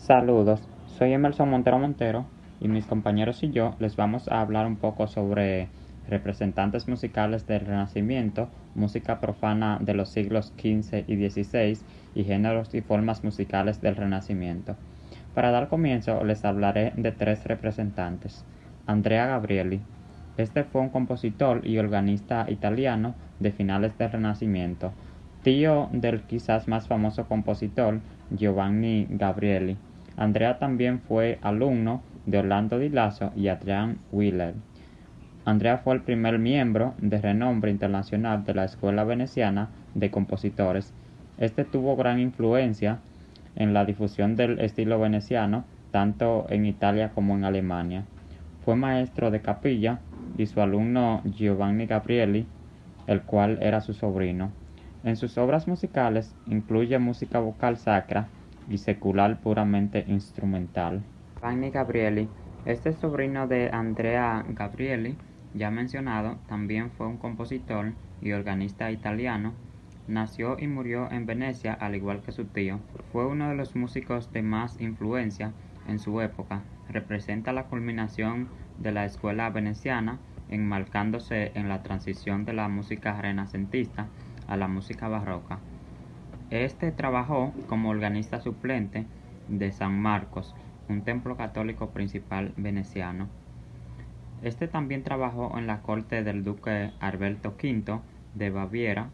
Saludos, soy Emerson Montero Montero y mis compañeros y yo les vamos a hablar un poco sobre representantes musicales del Renacimiento, música profana de los siglos XV y XVI y géneros y formas musicales del Renacimiento. Para dar comienzo les hablaré de tres representantes. Andrea Gabrieli. Este fue un compositor y organista italiano de finales del Renacimiento, tío del quizás más famoso compositor Giovanni Gabrieli. Andrea también fue alumno de Orlando Di Lasso y Adrian Wheeler. Andrea fue el primer miembro de renombre internacional de la Escuela Veneciana de Compositores. Este tuvo gran influencia en la difusión del estilo veneciano, tanto en Italia como en Alemania. Fue maestro de capilla y su alumno Giovanni Gabrieli, el cual era su sobrino. En sus obras musicales incluye música vocal sacra y secular puramente instrumental. Giovanni Gabrieli, este sobrino de Andrea Gabrieli, ya mencionado, también fue un compositor y organista italiano. Nació y murió en Venecia al igual que su tío. Fue uno de los músicos de más influencia en su época. Representa la culminación de la escuela veneciana, enmarcándose en la transición de la música renacentista a la música barroca. Este trabajó como organista suplente de San Marcos, un templo católico principal veneciano. Este también trabajó en la corte del duque Alberto V de Baviera,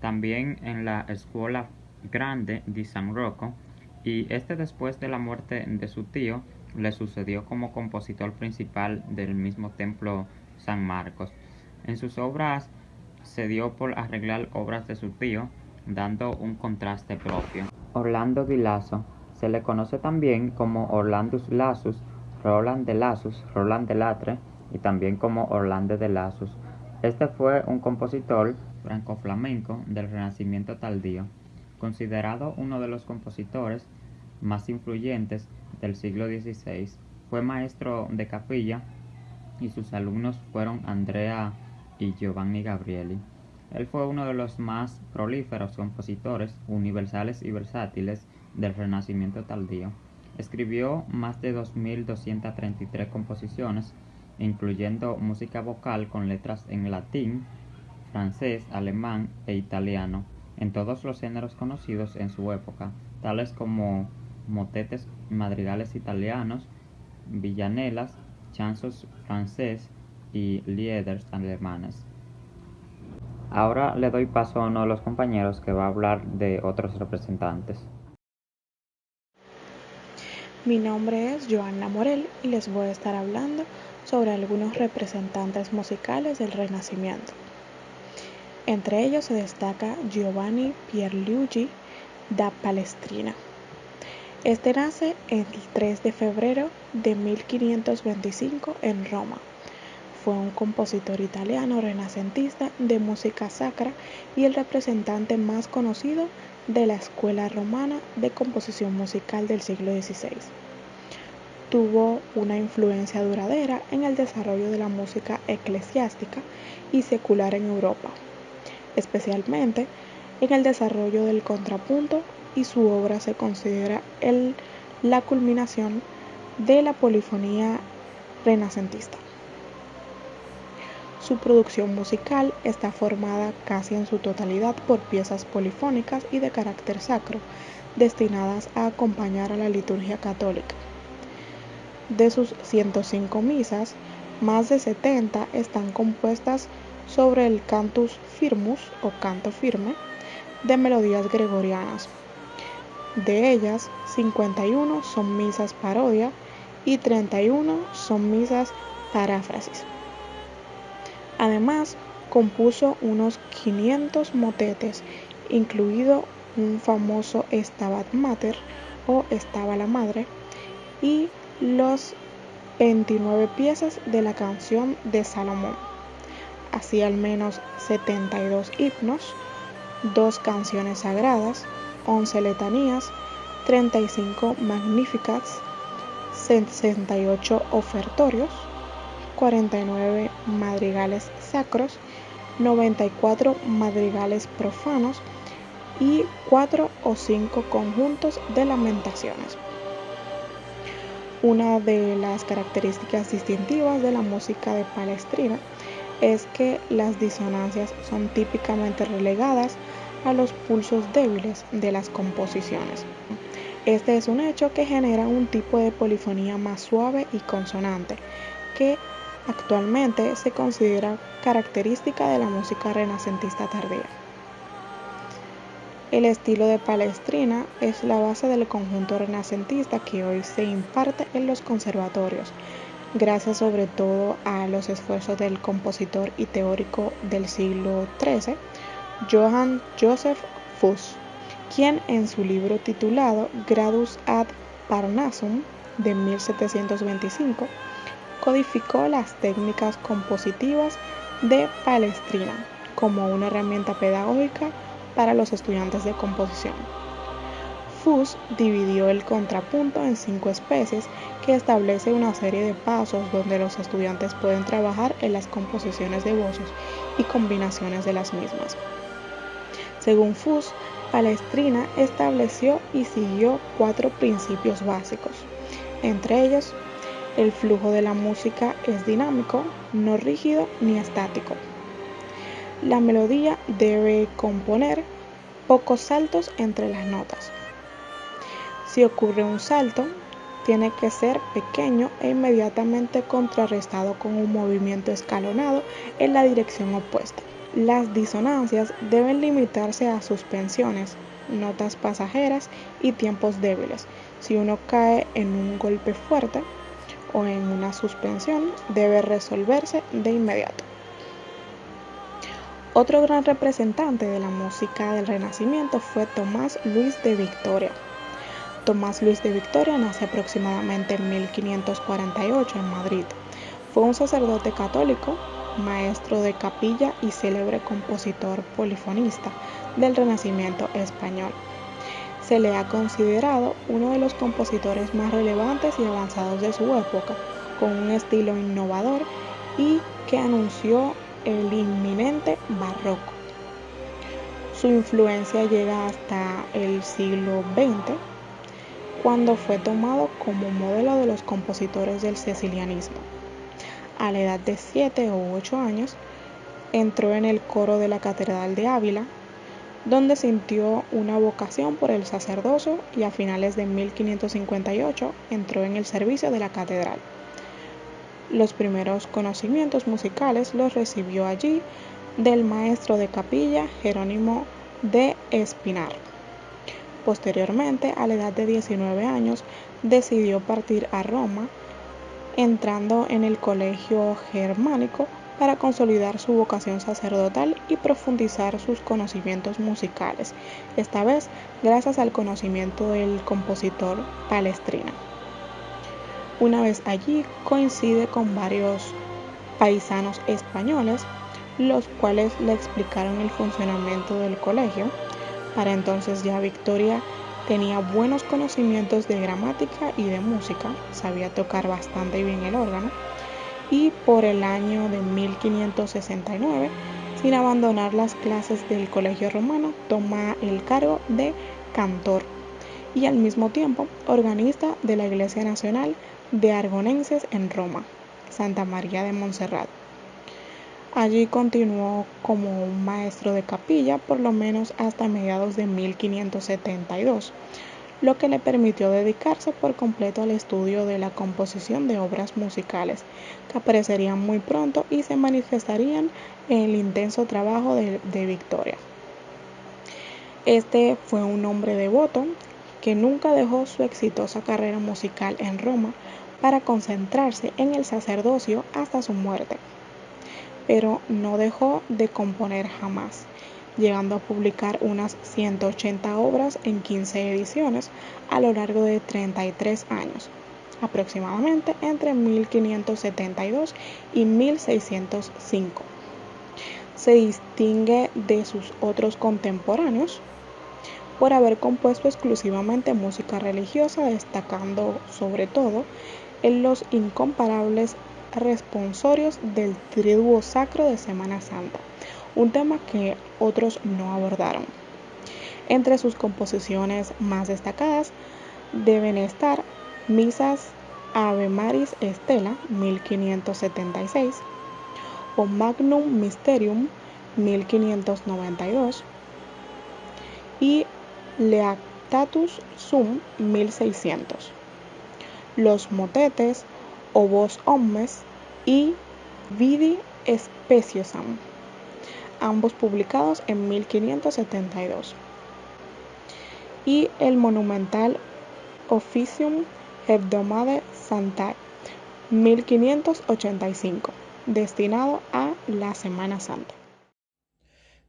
también en la Scuola Grande di San Rocco, y después de la muerte de su tío le sucedió como compositor principal del mismo templo San Marcos. En sus obras se dio por arreglar obras de su tío, dando un contraste propio. Orlando Di Lasso se le conoce también como Orlandus Lassus, Roland de Lassus, Roland de Latre y también como Orlando de Lassus. Este fue un compositor franco-flamenco del Renacimiento tardío, considerado uno de los compositores más influyentes del siglo XVI. Fue maestro de capilla y sus alumnos fueron Andrea y Giovanni Gabrieli. Él fue uno de los más prolíferos compositores universales y versátiles del Renacimiento tardío. Escribió más de 2.233 composiciones, incluyendo música vocal con letras en latín, francés, alemán e italiano, en todos los géneros conocidos en su época, tales como motetes, madrigales italianos, villanelas, chansos francés y lieders alemanes. Ahora le doy paso a uno de los compañeros que va a hablar de otros representantes. Mi nombre es Joanna Morel y les voy a estar hablando sobre algunos representantes musicales del Renacimiento. Entre ellos se destaca Giovanni Pierluigi da Palestrina. Este nace el 3 de febrero de 1525 en Roma. Fue un compositor italiano renacentista de música sacra y el representante más conocido de la escuela romana de composición musical del siglo XVI. Tuvo una influencia duradera en el desarrollo de la música eclesiástica y secular en Europa, especialmente en el desarrollo del contrapunto, y su obra se considera la culminación de la polifonía renacentista. Su producción musical está formada casi en su totalidad por piezas polifónicas y de carácter sacro, destinadas a acompañar a la liturgia católica. De sus 105 misas, más de 70 están compuestas sobre el cantus firmus o canto firme de melodías gregorianas. De ellas, 51 son misas parodia y 31 son misas paráfrasis. Además, compuso unos 500 motetes, incluido un famoso Stabat Mater o Estaba la Madre, y los 29 piezas de la canción de Salomón, así al menos 72 himnos, 2 canciones sagradas, 11 letanías, 35 magnificats, 68 ofertorios, 49 madrigales sacros, 94 madrigales profanos y 4 o 5 conjuntos de lamentaciones. Una de las características distintivas de la música de Palestrina es que las disonancias son típicamente relegadas a los pulsos débiles de las composiciones. Este es un hecho que genera un tipo de polifonía más suave y consonante, que actualmente se considera característica de la música renacentista tardía. El estilo de Palestrina es la base del conjunto renacentista que hoy se imparte en los conservatorios, gracias sobre todo a los esfuerzos del compositor y teórico del siglo XIII, Johann Joseph Fuchs, quien en su libro titulado Gradus ad Parnassum de 1725 codificó las técnicas compositivas de Palestrina como una herramienta pedagógica para los estudiantes de composición. Fuchs dividió el contrapunto en 5 especies que establece una serie de pasos donde los estudiantes pueden trabajar en las composiciones de voces y combinaciones de las mismas. Según Fuchs, Palestrina estableció y siguió 4 principios básicos. Entre ellos, el flujo de la música es dinámico, no rígido ni estático. La melodía debe componer pocos saltos entre las notas. Si ocurre un salto, tiene que ser pequeño e inmediatamente contrarrestado con un movimiento escalonado en la dirección opuesta. Las disonancias deben limitarse a suspensiones, notas pasajeras y tiempos débiles. Si uno cae en un golpe fuerte o en una suspensión, debe resolverse de inmediato. Otro gran representante de la música del Renacimiento fue Tomás Luis de Victoria. Tomás Luis de Victoria nace aproximadamente en 1548 en Madrid. Fue un sacerdote católico, maestro de capilla y célebre compositor polifonista del Renacimiento español. Se le ha considerado uno de los compositores más relevantes y avanzados de su época, con un estilo innovador y que anunció el inminente barroco. Su influencia llega hasta el siglo XX, cuando fue tomado como modelo de los compositores del cecilianismo. A la edad de 7 o 8 años, entró en el coro de la Catedral de Ávila, donde sintió una vocación por el sacerdocio y a finales de 1558 entró en el servicio de la catedral. Los primeros conocimientos musicales los recibió allí del maestro de capilla Jerónimo de Espinar. Posteriormente, a la edad de 19 años, decidió partir a Roma, entrando en el colegio germánico para consolidar su vocación sacerdotal y profundizar sus conocimientos musicales, esta vez gracias al conocimiento del compositor Palestrina. Una vez allí coincide con varios paisanos españoles, los cuales le explicaron el funcionamiento del colegio. Para entonces ya Victoria tenía buenos conocimientos de gramática y de música, sabía tocar bastante bien el órgano, y por el año de 1569, sin abandonar las clases del colegio romano, toma el cargo de cantor y al mismo tiempo organista de la Iglesia Nacional de Aragoneses en Roma, Santa María de Montserrat. Allí continuó como un maestro de capilla por lo menos hasta mediados de 1572, lo que le permitió dedicarse por completo al estudio de la composición de obras musicales, que aparecerían muy pronto y se manifestarían en el intenso trabajo de Victoria. Este fue un hombre devoto que nunca dejó su exitosa carrera musical en Roma para concentrarse en el sacerdocio hasta su muerte, pero no dejó de componer jamás, llegando a publicar unas 180 obras en 15 ediciones a lo largo de 33 años, aproximadamente entre 1572 y 1605. Se distingue de sus otros contemporáneos por haber compuesto exclusivamente música religiosa, destacando sobre todo en los incomparables responsorios del Triduo Sacro de Semana Santa, un tema que otros no abordaron. Entre sus composiciones más destacadas deben estar misas Ave Maris Stella 1576 o Magnum Mysterium 1592 y Leactatus Sum 1600. Los motetes O Vos Omnes y Vidi Speciosam, ambos publicados en 1572. Y el monumental Officium Hebdomade Sanctae 1585, destinado a la Semana Santa.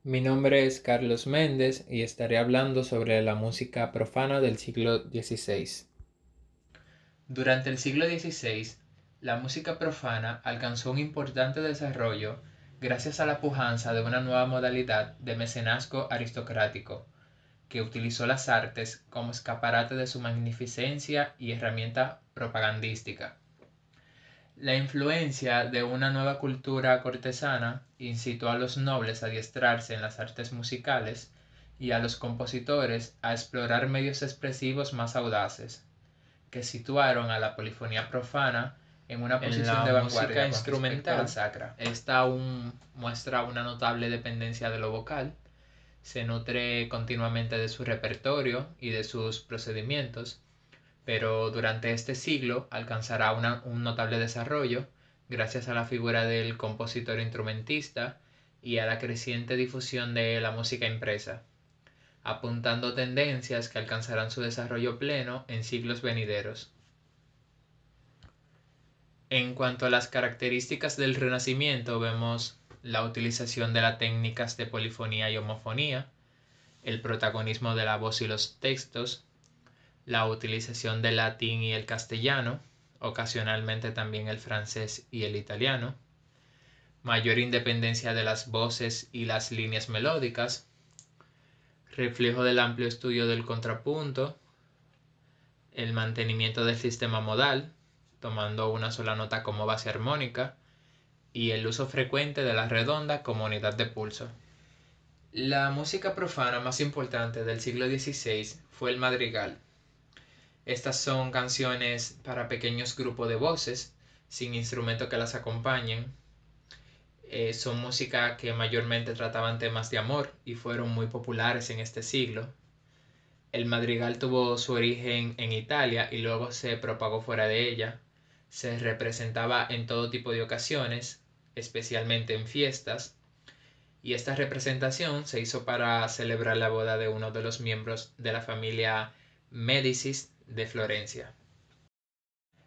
Mi nombre es Carlos Méndez y estaré hablando sobre la música profana del siglo XVI. Durante el siglo XVI, la música profana alcanzó un importante desarrollo gracias a la pujanza de una nueva modalidad de mecenazgo aristocrático, que utilizó las artes como escaparate de su magnificencia y herramienta propagandística. La influencia de una nueva cultura cortesana incitó a los nobles a adiestrarse en las artes musicales y a los compositores a explorar medios expresivos más audaces, que situaron a la polifonía profana en una posición de vanguardia instrumental sacra. Esta aún muestra una notable dependencia de lo vocal, se nutre continuamente de su repertorio y de sus procedimientos, pero durante este siglo alcanzará un notable desarrollo gracias a la figura del compositor instrumentista y a la creciente difusión de la música impresa, apuntando tendencias que alcanzarán su desarrollo pleno en siglos venideros. En cuanto a las características del Renacimiento, vemos la utilización de las técnicas de polifonía y homofonía, el protagonismo de la voz y los textos, la utilización del latín y el castellano, ocasionalmente también el francés y el italiano, mayor independencia de las voces y las líneas melódicas, reflejo del amplio estudio del contrapunto, el mantenimiento del sistema modal, tomando una sola nota como base armónica, y el uso frecuente de la redonda como unidad de pulso. La música profana más importante del siglo XVI fue el madrigal. Estas son canciones para pequeños grupos de voces, sin instrumento que las acompañen. Son música que mayormente trataban temas de amor y fueron muy populares en este siglo. El madrigal tuvo su origen en Italia y luego se propagó fuera de ella. Se representaba en todo tipo de ocasiones, especialmente en fiestas, y esta representación se hizo para celebrar la boda de uno de los miembros de la familia Médicis de Florencia.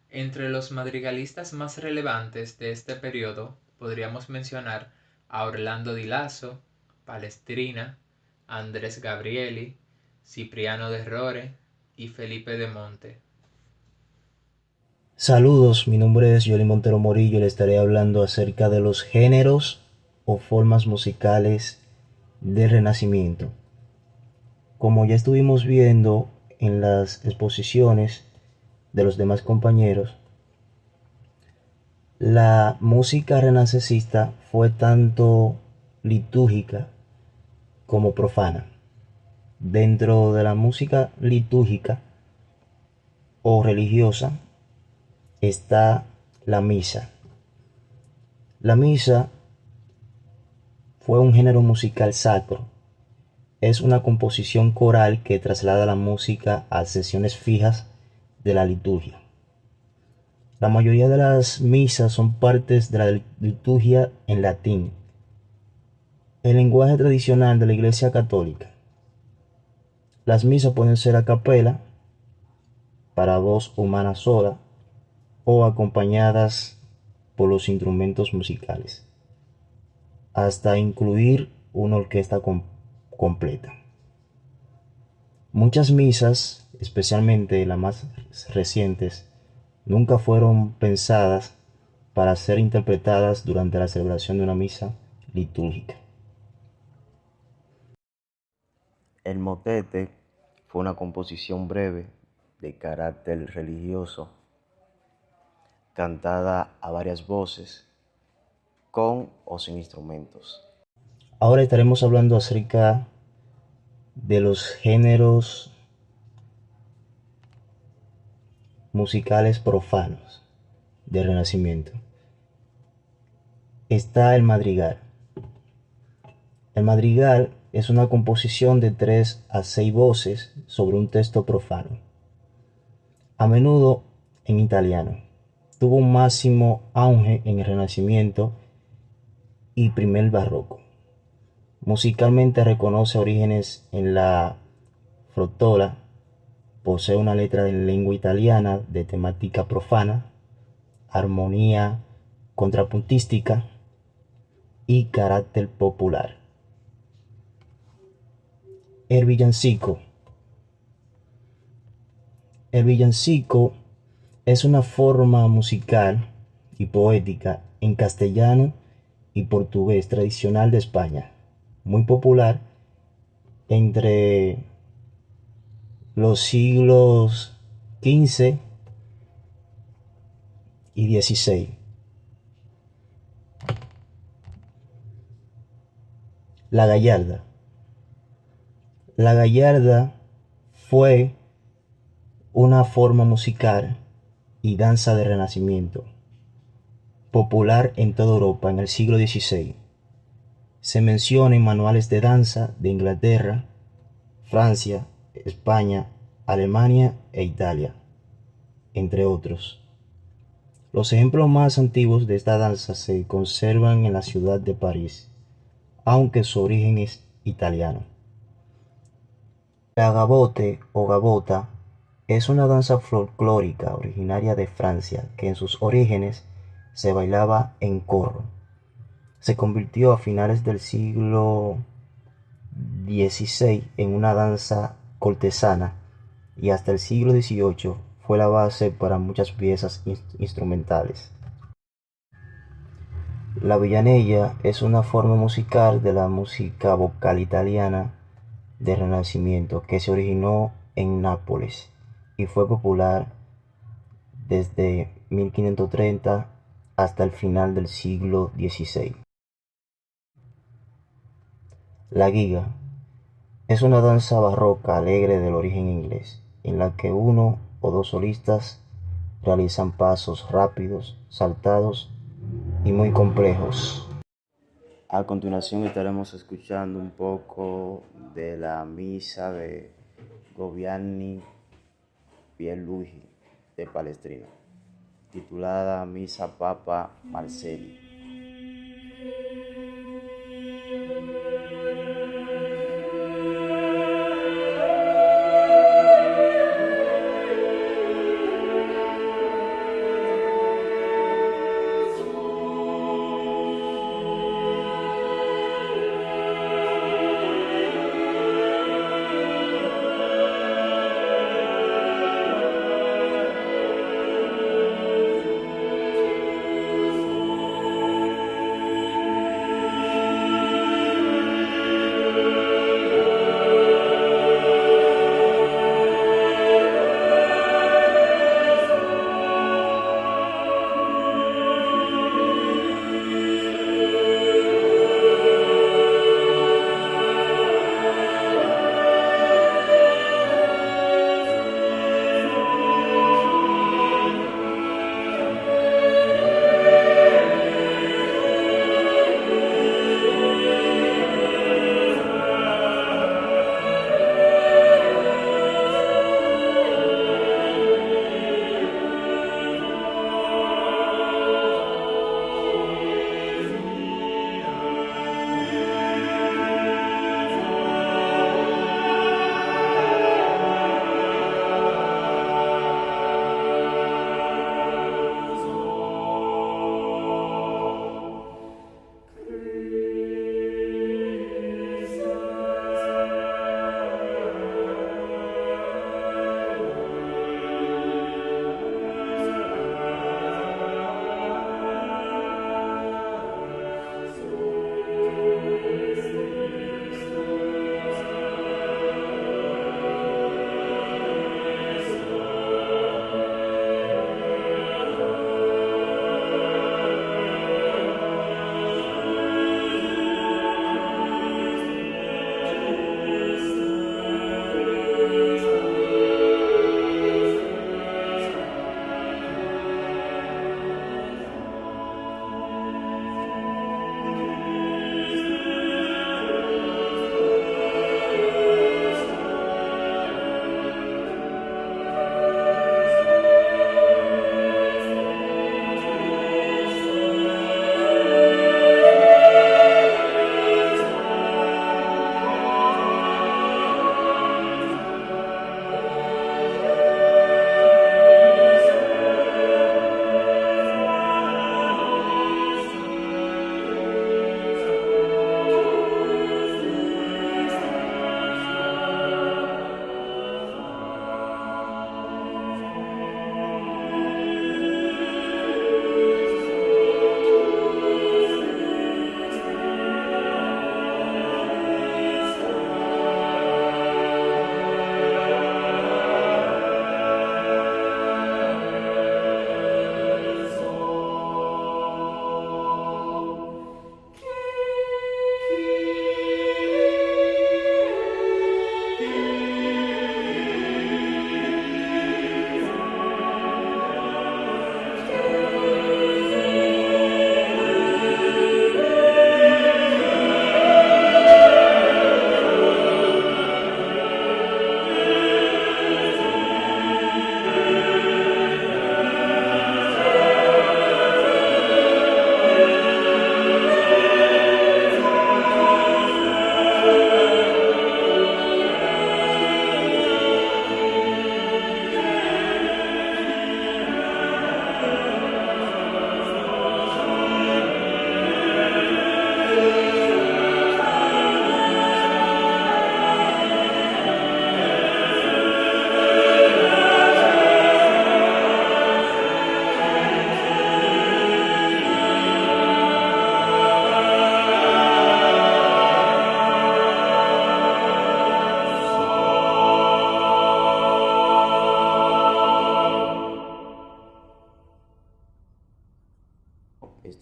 Entre los madrigalistas más relevantes de este periodo podríamos mencionar a Orlando di Lasso, Palestrina, Andrés Gabrieli, Cipriano de Rore y Felipe de Monte. Saludos, mi nombre es Yoli Montero Morillo y le estaré hablando acerca de los géneros o formas musicales del Renacimiento. Como ya estuvimos viendo en las exposiciones de los demás compañeros, la música renacentista fue tanto litúrgica como profana. Dentro de la música litúrgica o religiosa está la misa. La misa fue un género musical sacro. Es una composición coral que traslada la música a sesiones fijas de la liturgia. La mayoría de las misas son partes de la liturgia en latín, el lenguaje tradicional de la Iglesia Católica. Las misas pueden ser a capela, para voz humana sola, o acompañadas por los instrumentos musicales, hasta incluir una orquesta completa. Muchas misas, especialmente las más recientes, nunca fueron pensadas para ser interpretadas durante la celebración de una misa litúrgica. El motete fue una composición breve de carácter religioso, cantada a varias voces, con o sin instrumentos. Ahora estaremos hablando acerca de los géneros musicales profanos del Renacimiento. Está el madrigal. El madrigal es una composición de 3 a 6 voces sobre un texto profano, a menudo en italiano. Tuvo un máximo auge en el Renacimiento y primer barroco. Musicalmente reconoce orígenes en la frottola, posee una letra en lengua italiana de temática profana, armonía contrapuntística y carácter popular. El villancico. El villancico es una forma musical y poética en castellano y portugués tradicional de España, muy popular entre los siglos XV y XVI. La gallarda. La gallarda fue una forma musical y danza del Renacimiento, popular en toda Europa en el siglo XVI. Se menciona en manuales de danza de Inglaterra, Francia, España, Alemania e Italia, entre otros. Los ejemplos más antiguos de esta danza se conservan en la ciudad de París, aunque su origen es italiano. La gavotte o gavota es una danza folclórica originaria de Francia que en sus orígenes se bailaba en corro. Se convirtió a finales del siglo XVI en una danza cortesana y hasta el siglo XVIII fue la base para muchas piezas instrumentales. La villanella es una forma musical de la música vocal italiana del Renacimiento que se originó en Nápoles y fue popular desde 1530 hasta el final del siglo XVI. La giga es una danza barroca alegre del origen inglés, en la que uno o dos solistas realizan pasos rápidos, saltados y muy complejos. A continuación estaremos escuchando un poco de la misa de Giovanni Pierluigi de Palestrina, titulada Misa Papa Marcelli.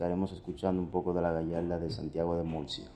estaremos escuchando un poco de la gallarda de Santiago de Murcia.